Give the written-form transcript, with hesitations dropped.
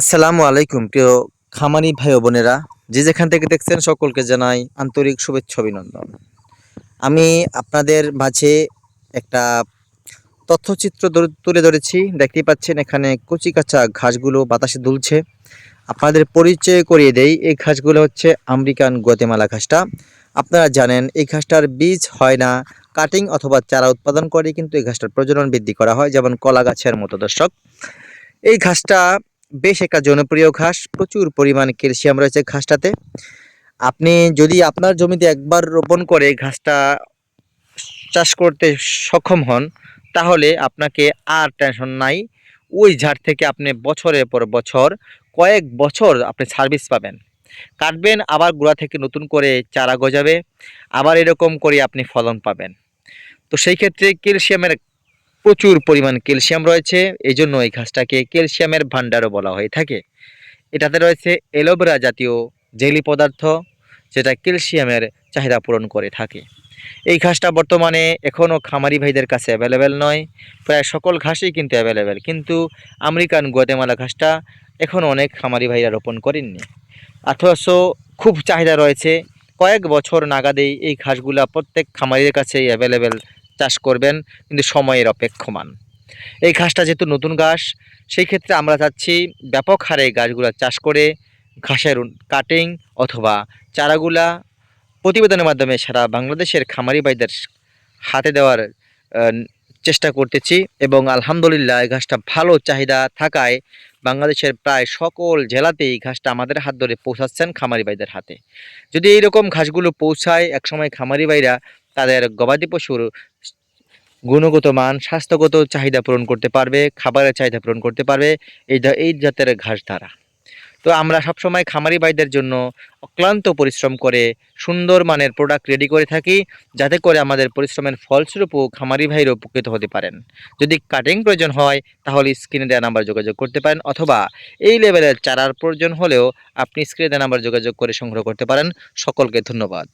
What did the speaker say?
আসসালামু আলাইকুম প্রিয় খামারি ভাই ও বোনেরা, যে যেখান থেকে দেখছেন সকলকে জানাই আন্তরিক শুভেচ্ছা অভিনন্দন। আমি আপনাদের মাঝে একটা তথ্যচিত্র তুলে ধরেছি। দেখতেই পাচ্ছেন এখানে কচি কাঁচা ঘাসগুলো বাতাসে দুলছে। আপনাদের পরিচয় করিয়ে দেই, এই ঘাসগুলো হচ্ছে আমেরিকান গুয়াতেমালা ঘাসটা। আপনারা জানেন এই ঘাসটার বীজ হয় না, কাটিং অথবা চারা উৎপাদন করে কিন্তু এই ঘাসটার প্রজনন বৃদ্ধি করা হয়, যেমন কলা গাছের মতো। দর্শক, এই ঘাসটা বেশ একটা জনপ্রিয় ঘাস, প্রচুর পরিমাণ ক্যালসিয়াম রয়েছে ঘাসটাতে। আপনি যদি আপনার জমিতে একবার রোপণ করে ঘাসটা চাষ করতে সক্ষম হন, তাহলে আপনাকে আর টেনশন নাই। ওই ঝাড় থেকে আপনি বছরের পর বছর কয়েক বছর আপনি সার্ভিস পাবেন। কাটবেন, আবার গোড়া থেকে নতুন করে চারা গজাবে, আবার এরকম করে আপনি ফলন পাবেন। তো সেই ক্ষেত্রে ক্যালসিয়ামের প্রচুর পরিমাণ ক্যালসিয়াম রয়েছে, এই জন্য এই ঘাসটাকে ক্যালসিয়ামের ভান্ডারও বলা হয়ে থাকে। এটাতে রয়েছে অ্যালোভেরা জাতীয় জেলি পদার্থ, যেটা ক্যালসিয়ামের চাহিদা পূরণ করে থাকে। এই ঘাসটা বর্তমানে এখনও খামারি ভাইদের কাছে অ্যাভেলেবেল নয়। প্রায় সকল ঘাসই কিন্তু অ্যাভেলেবেল, কিন্তু আমেরিকান গুয়াতেমালা ঘাসটা এখনও অনেক খামারি ভাইরা রোপণ করেননি। অথচ খুব চাহিদা রয়েছে। কয়েক বছর নাগাদেই এই ঘাসগুলা প্রত্যেক খামারিদের কাছেই অ্যাভেলেবেল। চাষ করবেন, কিন্তু সময়ের অপেক্ষমান। এই ঘাসটা যেহেতু নতুন ঘাস, সেই ক্ষেত্রে আমরা চাচ্ছি ব্যাপক হারে গাছগুলা চাষ করে ঘাসের কাটিং অথবা চারাগুলা প্রতিবেদনের মাধ্যমে সারা বাংলাদেশের খামারি ভাইদের হাতে দেওয়ার আহ, চেষ্টা করতেছি। এবং আলহামদুলিল্লাহ এই ঘাসটা ভালো চাহিদা থাকায় বাংলাদেশের প্রায় সকল জেলাতেই ঘাসটা আমাদের হাত ধরে পৌঁছাচ্ছেন খামারি ভাইদের হাতে। যদি এইরকম ঘাসগুলো পৌঁছায়, একসময় খামারি ভাইরা তাদের গবাদি পশুর গুণগত মান, স্বাস্থ্যগত চাহিদা পূরণ করতে পারবে, খাবারের চাহিদা পূরণ করতে পারবে এই জাতের ঘাস দ্বারা। তো আমরা সবসময় খামারি ভাইদের জন্য অক্লান্ত পরিশ্রম করে সুন্দর মানের প্রোডাক্ট রেডি করে থাকি, যাতে করে আমাদের পরিশ্রমের ফলস্বরূপও খামারি ভাইরা উপকৃত হতে পারেন। যদি কাটিং প্রয়োজন হয়, তাহলে স্ক্রিনে দেওয়া নাম্বার যোগাযোগ করতে পারেন, অথবা এই লেভেলের চারার প্রয়োজন হলেও আপনি স্ক্রিনে দেওয়া নাম্বার যোগাযোগ করে সংগ্রহ করতে পারেন। সকলকে ধন্যবাদ।